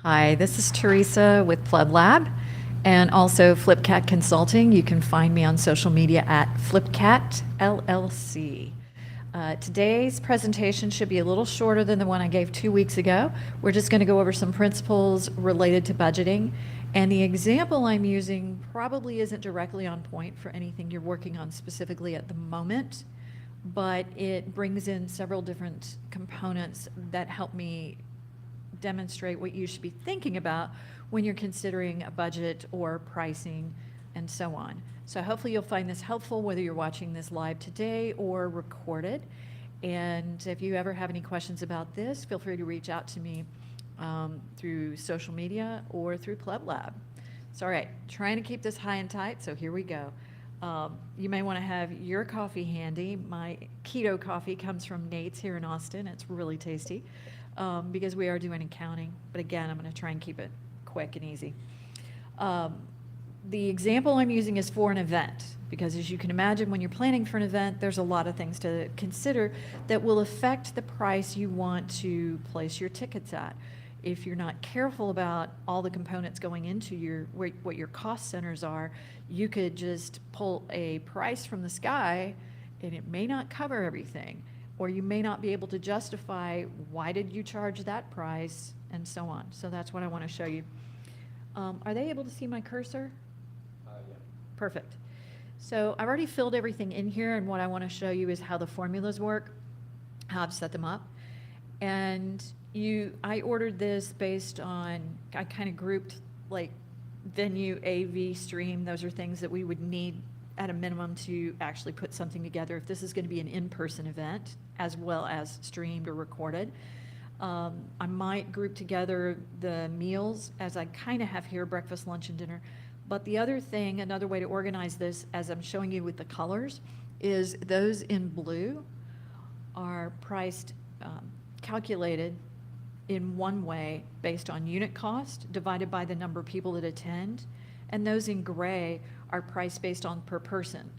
Hi, this is Teresa with Pleb Lab and also Flipcat Consulting. You can find me on social media at Flipcat LLC. Today's presentation should be a little shorter than the one I gave 2 weeks ago. We're just going to go over some principles related to budgeting. And the example I'm using probably isn't directly on point for anything you're working on specifically at the moment, but it brings in several different components that help me demonstrate what you should be thinking about when you're considering a budget or pricing and so on. So hopefully you'll find this helpful whether you're watching this live today or recorded. And if you ever have any questions about this, feel free to reach out to me through social media or through Pleb Lab. So all right, trying to keep this high and tight, so here we go. You may want to have your coffee handy. My keto coffee comes from Nate's here in Austin. It's really tasty. Because we are doing accounting. But again, I'm going to try and keep it quick and easy. The example I'm using is for an event, because as you can imagine, when you're planning for an event, there's a lot of things to consider that will affect the price you want to place your tickets at. If you're not careful about all the components going into what your cost centers are, you could just pull a price from the sky and it may not cover everything. Or you may not be able to justify why did you charge that price and so on. So that's what I want to show you. Are they able to see my cursor? Yeah. Perfect. So I've already filled everything in here, and what I want to show you is how the formulas work, how I've set them up. And I ordered this based on, I kind of grouped like venue, AV, stream. Those are things that we would need at a minimum to actually put something together if this is going to be an in-person event as well as streamed or recorded. I might group together the meals as I kind of have here, breakfast, lunch, and dinner. But the other thing, another way to organize this, as I'm showing you with the colors, is those in blue are priced, calculated in one way based on unit cost divided by the number of people that attend, and those in gray are priced based on per person.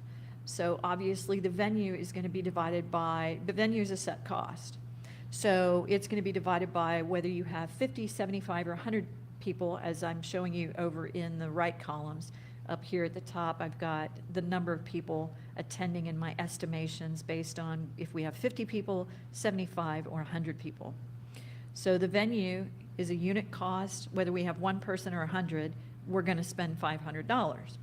So obviously the venue is going to be divided by, the venue is a set cost. So it's going to be divided by whether you have 50, 75, or 100 people, as I'm showing you over in the right columns. Up here at the top, I've got the number of people attending in my estimations based on if we have 50 people, 75, or 100 people. So the venue is a unit cost. Whether we have one person or 100, we're going to spend $500.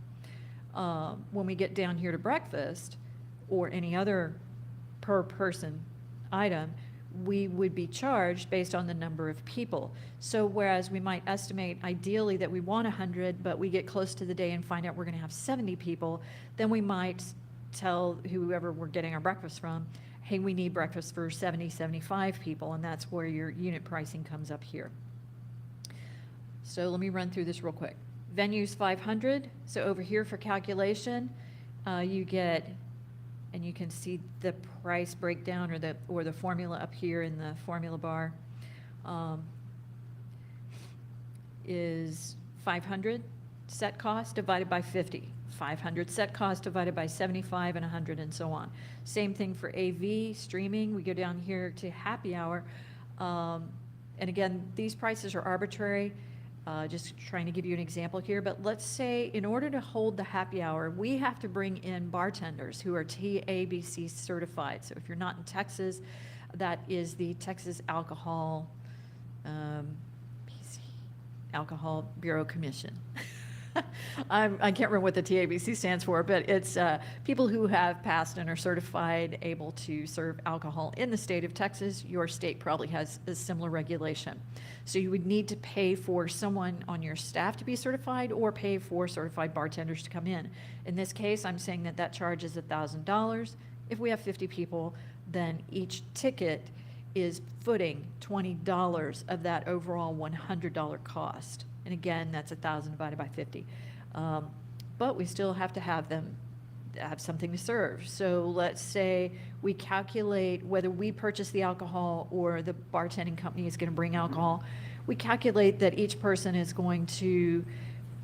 When we get down here to breakfast or any other per person item, we would be charged based on the number of people. So whereas we might estimate ideally that we want 100, but we get close to the day and find out we're going to have 70 people, then we might tell whoever we're getting our breakfast from, hey, we need breakfast for 70, 75 people, and that's where your unit pricing comes up here. So let me run through this real quick. Venues 500, so over here for calculation, you get, and you can see the price breakdown or the formula up here in the formula bar, is 500 set cost divided by 50, 500 set cost divided by 75 and 100 and so on. Same thing for AV, streaming. We go down here to happy hour, and again, these prices are arbitrary. Just trying to give you an example here, but let's say in order to hold the happy hour, we have to bring in bartenders who are TABC certified. So if you're not in Texas, that is the Texas Alcohol Bureau Commission. I can't remember what the TABC stands for, but it's people who have passed and are certified able to serve alcohol in the state of Texas. Your state probably has a similar regulation. So you would need to pay for someone on your staff to be certified or pay for certified bartenders to come in. In this case, I'm saying that charge is $1,000. If we have 50 people, then each ticket is footing $20 of that overall $100 cost. And again, that's 1,000 divided by 50. But we still have to have them have something to serve. So let's say we calculate whether we purchase the alcohol or the bartending company is going to bring alcohol. We calculate that each person is going to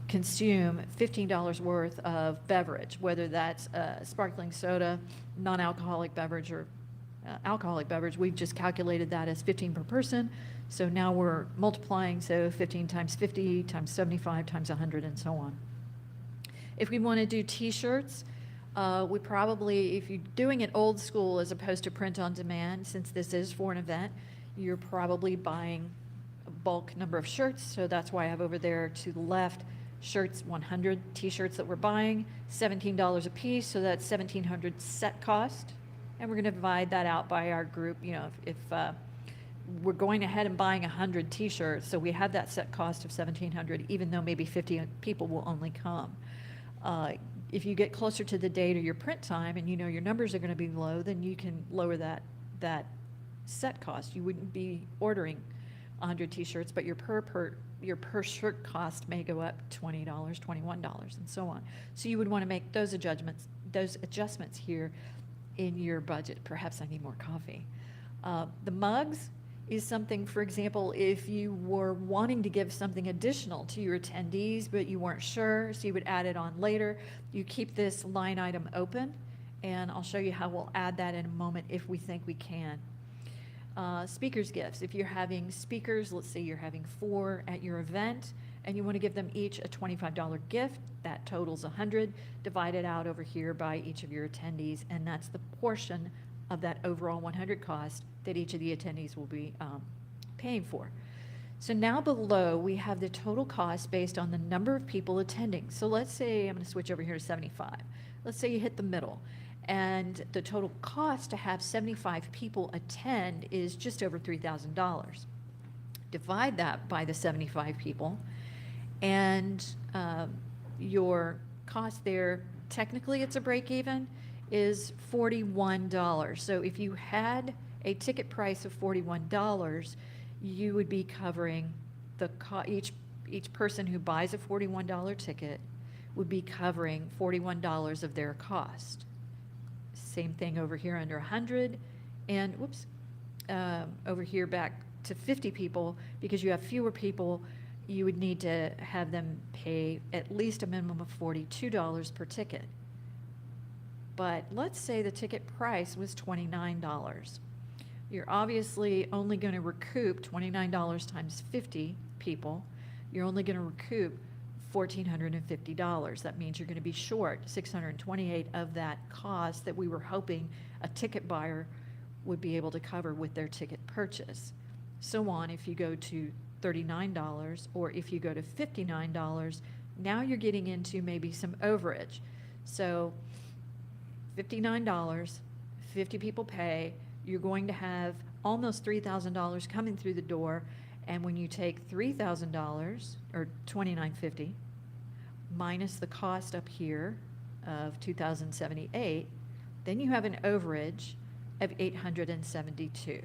consume $15 worth of beverage, whether that's sparkling soda, non-alcoholic beverage, or alcoholic beverage. We've just calculated that as 15 per person. So now we're multiplying, so 15 times 50 times 75 times 100 and so on. If we want to do t-shirts, we probably, if you're doing it old school as opposed to print on demand, since this is for an event, you're probably buying a bulk number of shirts. So that's why I have over there to the left, shirts, 100 t-shirts that we're buying, $17 a piece. So that's 1,700 set cost. And we're going to divide that out by our group. You know, if we're going ahead and buying 100 t-shirts, so we have that set cost of 1,700, even though maybe 50 people will only come. If you get closer to the date or your print time and you know your numbers are going to be low, then you can lower that set cost. You wouldn't be ordering 100 t-shirts, but your per shirt cost may go up $20, $21, and so on. So you would want to make those adjustments here in your budget. Perhaps I need more coffee. The mugs is something, for example, if you were wanting to give something additional to your attendees, but you weren't sure, so you would add it on later, you keep this line item open, and I'll show you how we'll add that in a moment if we think we can. Speakers gifts. If you're having speakers, let's say you're having 4 at your event, and you want to give them each a $25 gift, that totals 100, divided out over here by each of your attendees, and that's the portion of that overall 100 cost that each of the attendees will be paying for. So now below we have the total cost based on the number of people attending. So let's say, I'm going to switch over here to 75. Let's say you hit the middle, and the total cost to have 75 people attend is just over $3,000. Divide that by the 75 people, and your cost there, technically it's a break even, is $41. So if you had a ticket price of $41, you would be covering the each person who buys a $41 ticket would be covering $41 of their cost. Same thing over here under 100, and whoops, over here back to 50 people, because you have fewer people, you would need to have them pay at least a minimum of $42 per ticket. But let's say the ticket price was $29. You're obviously only going to recoup $29 times 50 people. You're only going to recoup $1,450. That means you're going to be short $628 of that cost that we were hoping a ticket buyer would be able to cover with their ticket purchase. So on, if you go to $39 or if you go to $59, now you're getting into maybe some overage. So $59, 50 people pay, you're going to have almost $3,000 coming through the door, and when you take $3,000 or $2,950 minus the cost up here of $2,078, then you have an overage of $872.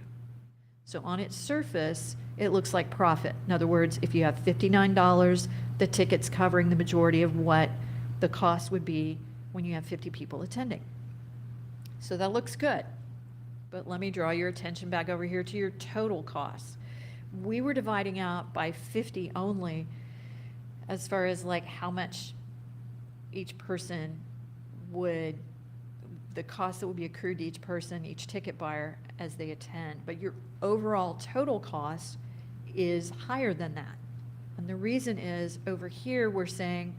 So on its surface, it looks like profit. In other words, if you have $59, the ticket's covering the majority of what the cost would be when you have 50 people attending. So that looks good, but let me draw your attention back over here to your total costs. We were dividing out by 50 only as far as like how much each person would, the cost that would be accrued to each person, each ticket buyer as they attend, but your overall total cost is higher than that. And the reason is over here we're saying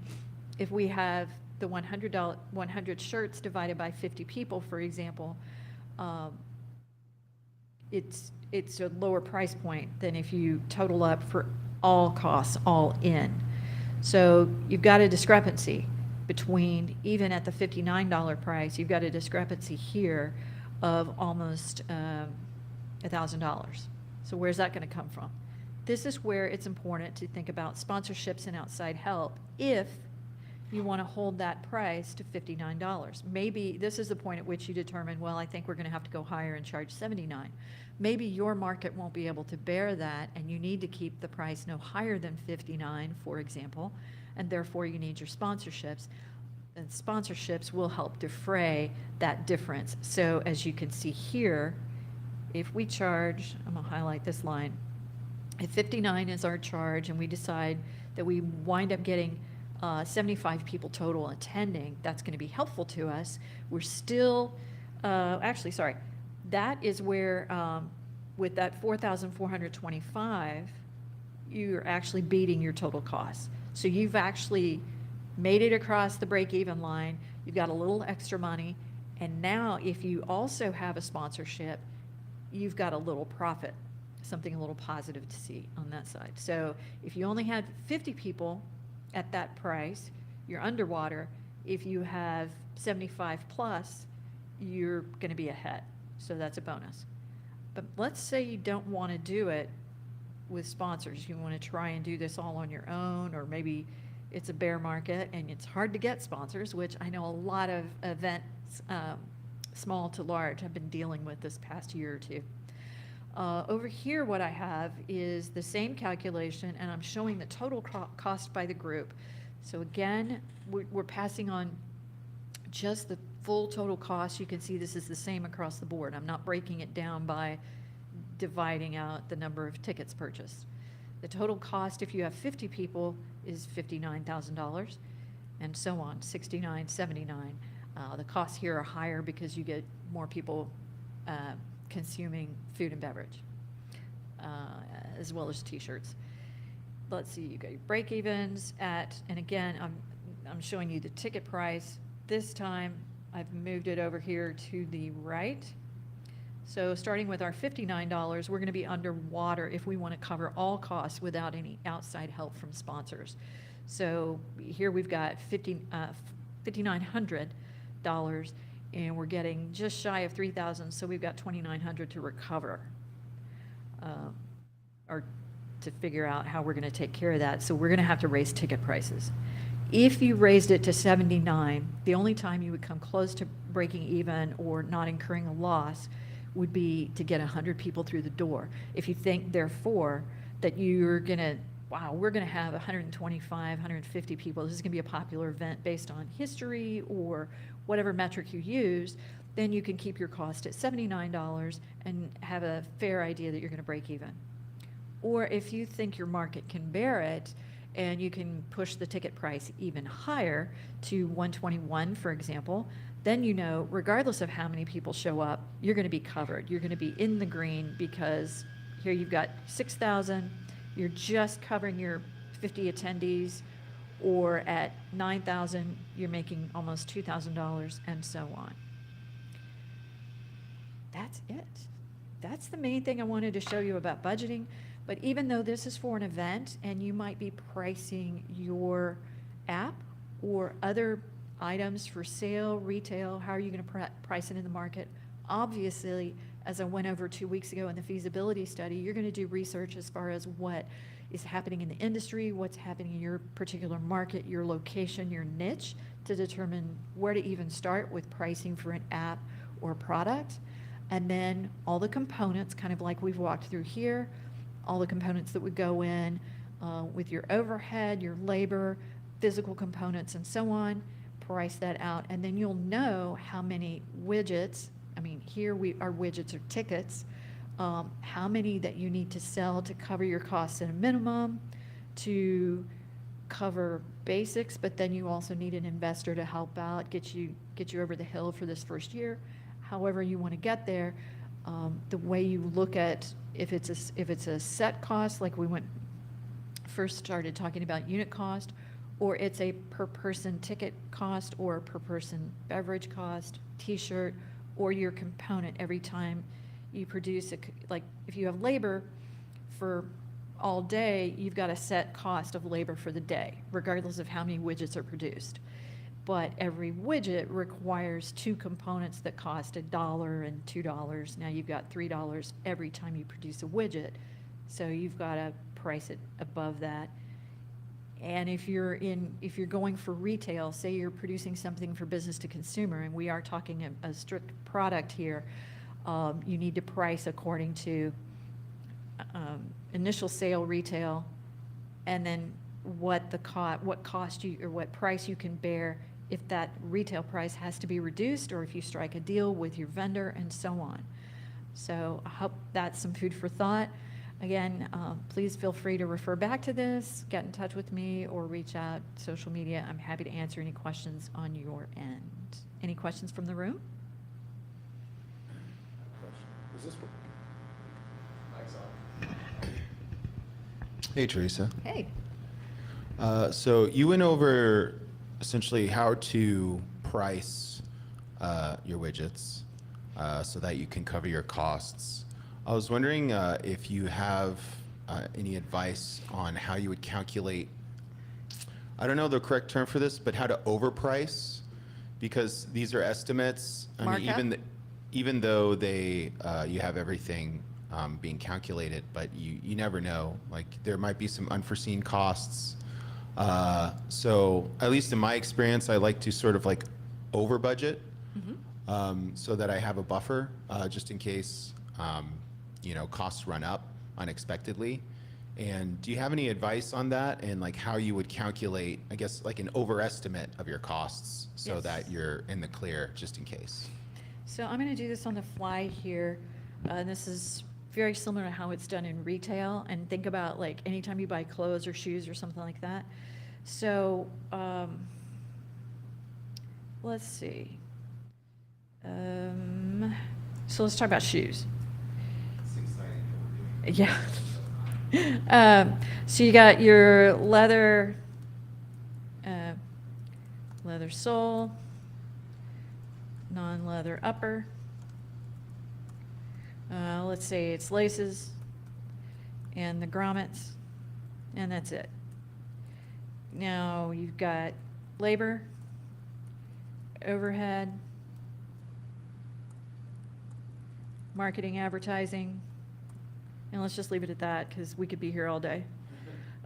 if we have the 100 shirts divided by 50 people, for example, it's a lower price point than if you total up for all costs, all in. So you've got a discrepancy between, even at the $59 price, you've got a discrepancy here of almost $1,000. So where's that going to come from? This is where it's important to think about sponsorships and outside help if you want to hold that price to $59. Maybe this is the point at which you determine, well, I think we're going to have to go higher and charge $79. Maybe your market won't be able to bear that, and you need to keep the price no higher than $59, for example, and therefore you need your sponsorships. And sponsorships will help defray that difference. So as you can see here, if we charge, I'm going to highlight this line, if $59 is our charge and we decide that we wind up getting 75 people total attending, that's going to be helpful to us. We're still, actually, sorry, that is where with that 4,425, you're actually beating your total cost. So you've actually made it across the break-even line, you've got a little extra money, and now if you also have a sponsorship, you've got a little profit, something a little positive to see on that side. So if you only had 50 people at that price, you're underwater. If you have 75 plus, you're going to be ahead. So that's a bonus. But let's say you don't want to do it with sponsors. You want to try and do this all on your own, or maybe it's a bear market and it's hard to get sponsors, which I know a lot of events, small to large, have been dealing with this past year or two. Over here, what I have is the same calculation, and I'm showing the total cost by the group. So again, we're passing on just the full total cost. You can see this is the same across the board. I'm not breaking it down by dividing out the number of tickets purchased. The total cost, if you have 50 people, is $59,000, and so on, 69, 79. The costs here are higher because you get more people consuming food and beverage, as well as t-shirts. Let's see, you got your break-evens at, and again, I'm showing you the ticket price. This time, I've moved it over here to the right. So starting with our $59, we're going to be underwater if we want to cover all costs without any outside help from sponsors. So here we've got $5,900, and we're getting just shy of $3,000, so we've got $2,900 to recover, or to figure out how we're going to take care of that. So we're going to have to raise ticket prices. If you raised it to 79, the only time you would come close to breaking even or not incurring a loss would be to get 100 people through the door. If you think, therefore, that you're going to, wow, we're going to have 125, 150 people, this is going to be a popular event based on history or whatever metric you use, then you can keep your cost at $79 and have a fair idea that you're going to break even. Or if you think your market can bear it, and you can push the ticket price even higher to 121, for example, then you know, regardless of how many people show up, you're going to be covered. You're going to be in the green, because here you've got 6,000, you're just covering your 50 attendees, or at 9,000, you're making almost $2,000, and so on. That's it. That's the main thing I wanted to show you about budgeting. But even though this is for an event and you might be pricing your app or other items for sale, retail, how are you going to price it in the market? Obviously, as I went over 2 weeks ago in the feasibility study, you're going to do research as far as what is happening in the industry, what's happening in your particular market, your location, your niche, to determine where to even start with pricing for an app or product. And then all the components, kind of like we've walked through here, all the components that would go in with your overhead, your labor, physical components, and so on, price that out, and then you'll know how many widgets, I mean, here our widgets are tickets, how many that you need to sell to cover your costs at a minimum, to cover basics, but then you also need an investor to help out, get you over the hill for this first year, however you want to get there. The way you look at if it's a set cost, like we first started talking about unit cost, or it's a per person ticket cost, or per person beverage cost, t-shirt, or your component every time you produce like if you have labor for all day, you've got a set cost of labor for the day, regardless of how many widgets are produced. But every widget requires two components that cost $1 and $2. Now you've got $3 every time you produce a widget. So you've got to price it above that. And if you're going for retail, say you're producing something for business to consumer, and we are talking a strict product here, you need to price according to initial sale retail, and then what cost you, or what price you can bear if that retail price has to be reduced, or if you strike a deal with your vendor, and so on. So I hope that's some food for thought. Again, please feel free to refer back to this, get in touch with me, or reach out social media. I'm happy to answer any questions on your end. Any questions from the room? Is this Hey, Teresa. Hey. So you went over essentially how to price your widgets so that you can cover your costs. I was wondering if you have any advice on how you would calculate, I don't know the correct term for this, but how to overprice, because these are estimates. I mean, Markup? even though they you have everything being calculated, but you never know. Like there might be some unforeseen costs. So at least in my experience, I like to sort of like over budget so that I have a buffer just in case costs run up unexpectedly. And do you have any advice on that and like how you would calculate, I guess, like an overestimate of your costs so Yes. that you're in the clear just in case? So I'm going to do this on the fly here. And this is very similar to how it's done in retail. And think about like anytime you buy clothes or shoes or something like that. So let's see. So let's talk about shoes. Yeah. So you got your leather sole, non-leather upper. Let's say it's laces and the grommets, and that's it. Now you've got labor, overhead, marketing, advertising, and let's just leave it at that because we could be here all day.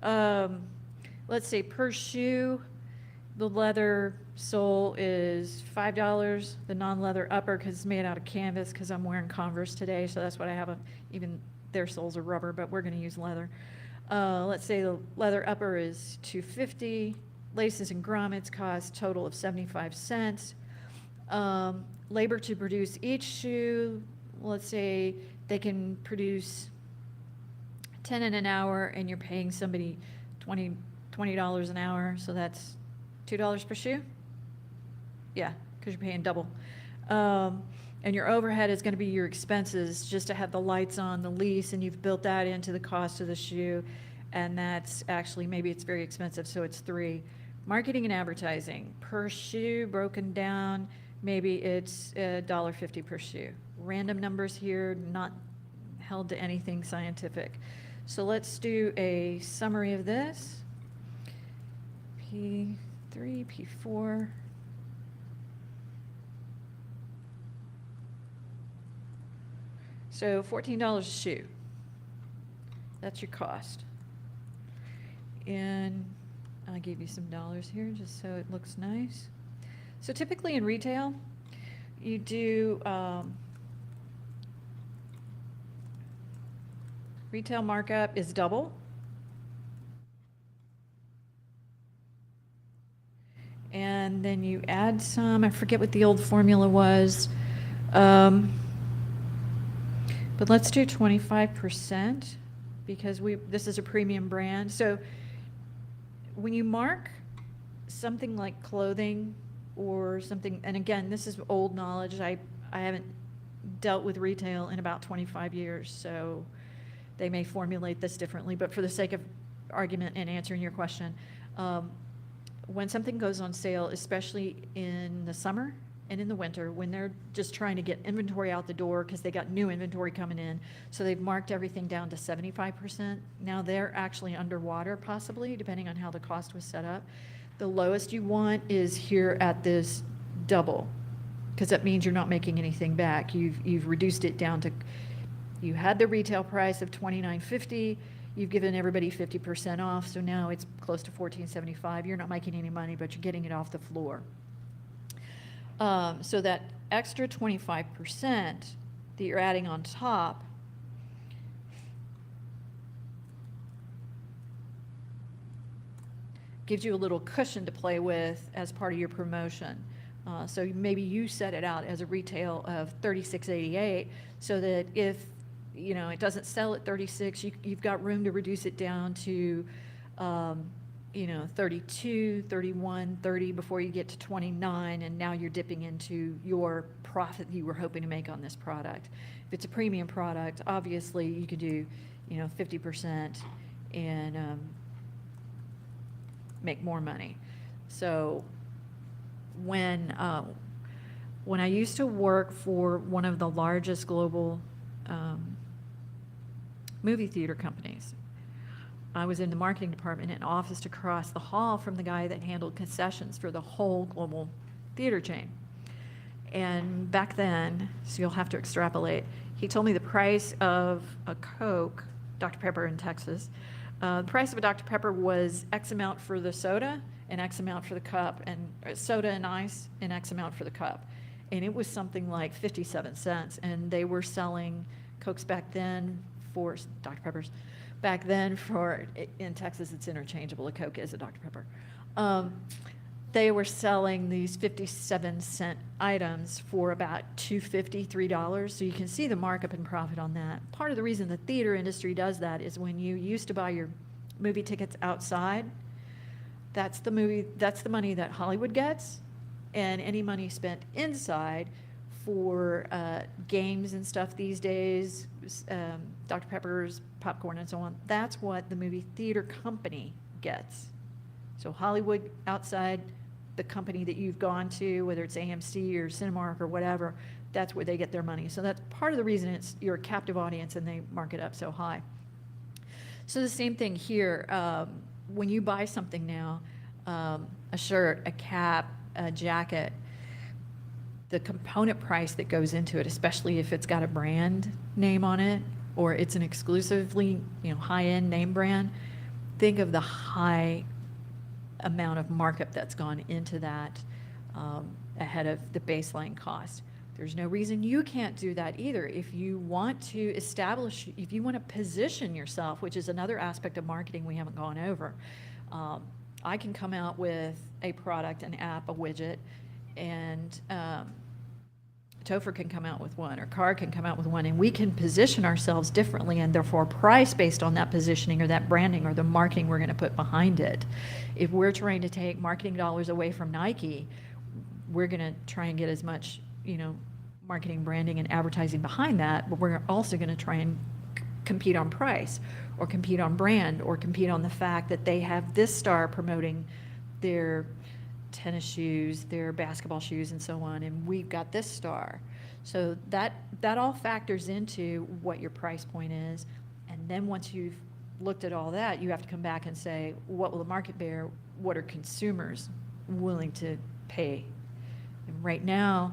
Let's say per shoe, the leather sole is $5. The non-leather upper, because it's made out of canvas, because I'm wearing Converse today, so that's what I have. Even their soles are rubber, but we're going to use leather. Let's say the leather upper is $2.50. Laces and grommets cost total of 75 cents. Labor to produce each shoe, let's say they can produce 10 in an hour and you're paying somebody $20 an hour, so that's $2 per shoe? Yeah, because you're paying double. And your overhead is going to be your expenses just to have the lights on, the lease, and you've built that into the cost of the shoe. And that's actually, maybe it's very expensive, so it's $3. Marketing and advertising, per shoe broken down, maybe it's $1.50 per shoe. Random numbers here, not held to anything scientific. So let's do a summary of this. P3, P4. So $14 a shoe. That's your cost. And I'll give you some dollars here just so it looks nice. So typically in retail, you do retail markup is double. And then you add some, I forget what the old formula was. But let's do 25% because this is a premium brand. So when you mark something like clothing or something, and again, this is old knowledge. I haven't dealt with retail in about 25 years, so they may formulate this differently. But for the sake of argument and answering your question, when something goes on sale, especially in the summer and in the winter, when they're just trying to get inventory out the door because they got new inventory coming in, so they've marked everything down to 75%. Now they're actually underwater, possibly, depending on how the cost was set up. The lowest you want is here at this double, because that means you're not making anything back. You've reduced it down to, you had the retail price of $29.50. You've given everybody 50% off, so now it's close to $14.75. You're not making any money, but you're getting it off the floor. So that extra 25% that you're adding on top gives you a little cushion to play with as part of your promotion. So maybe you set it out as a retail of $36.88 so that if it doesn't sell at 36, you've got room to reduce it down to 32, 31, 30 before you get to 29, and now you're dipping into your profit you were hoping to make on this product. If it's a premium product, obviously you could do, 50% and make more money. So when I used to work for one of the largest global movie theater companies, I was in the marketing department in an office across the hall from the guy that handled concessions for the whole global theater chain. And back then, so you'll have to extrapolate, he told me the price of a Coke, Dr. Pepper in Texas, the price of a Dr. Pepper was X amount for the soda and X amount for the cup, and soda and ice and X amount for the cup. And it was something like 57 cents. And they were selling Cokes back then for Dr. Peppers. Back then, in Texas, it's interchangeable. A Coke is a Dr. Pepper. They were selling these 57-cent items for about $2.50, $3. So you can see the markup and profit on that. Part of the reason the theater industry does that is when you used to buy your movie tickets outside, that's the money that Hollywood gets, and any money spent inside for games and stuff these days, Dr. Pepper's, popcorn, and so on, that's what the movie theater company gets. So Hollywood outside, the company that you've gone to, whether it's AMC or Cinemark or whatever, that's where they get their money. So that's part of the reason you're a captive audience and they mark it up so high. So the same thing here. When you buy something now, a shirt, a cap, a jacket, the component price that goes into it, especially if it's got a brand name on it or it's an exclusively, high-end name brand, think of the high amount of markup that's gone into that ahead of the baseline cost. There's no reason you can't do that either. If you want to establish, if you want to position yourself, which is another aspect of marketing we haven't gone over, I can come out with a product, an app, a widget, and Topher can come out with one, or Carr can come out with one, and we can position ourselves differently and therefore price based on that positioning or that branding or the marketing we're going to put behind it. If we're trying to take marketing dollars away from Nike, we're going to try and get as much, marketing, branding, and advertising behind that, but we're also going to try and compete on price or compete on brand or compete on the fact that they have this star promoting their tennis shoes, their basketball shoes, and so on, and we've got this star. So that all factors into what your price point is, and then once you've looked at all that, you have to come back and say, what will the market bear? What are consumers willing to pay? And right now,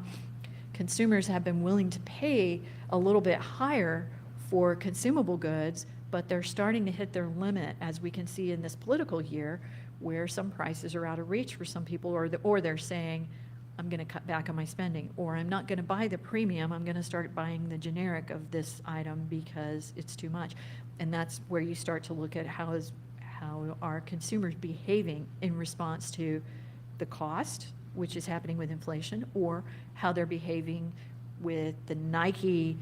consumers have been willing to pay a little bit higher for consumable goods, but they're starting to hit their limit, as we can see in this political year, where some prices are out of reach for some people, or they're saying, I'm going to cut back on my spending, or I'm not going to buy the premium, I'm going to start buying the generic of this item because it's too much. And that's where you start to look at how are consumers behaving in response to the cost, which is happening with inflation, or how they're behaving with the Nike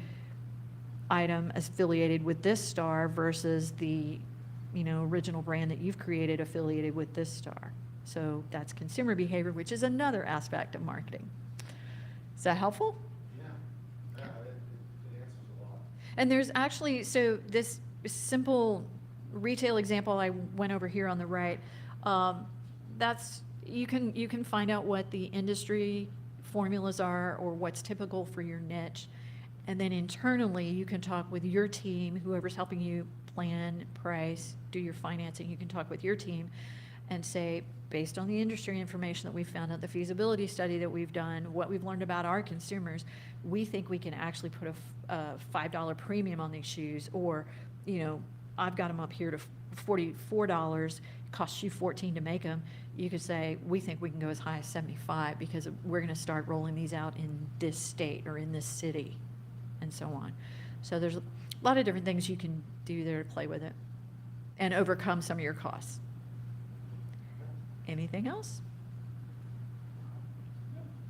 item affiliated with this star versus the original brand that you've created affiliated with this star. So that's consumer behavior, which is another aspect of marketing. Is that helpful? Yeah, it answers a lot. And there's actually, so this simple retail example I went over here on the right, that's, you can find out what the industry formulas are or what's typical for your niche. And then internally, you can talk with your team, whoever's helping you plan, price, do your financing. You can talk with your team and say, based on the industry information that we've found out, the feasibility study that we've done, what we've learned about our consumers, we think we can actually put a $5 premium on these shoes, or, I've got them up here to $44, it costs you $14 to make them. You could say, we think we can go as high as $75 because we're going to start rolling these out in this state or in this city, and so on. So there's a lot of different things you can do there to play with it and overcome some of your costs. Anything else?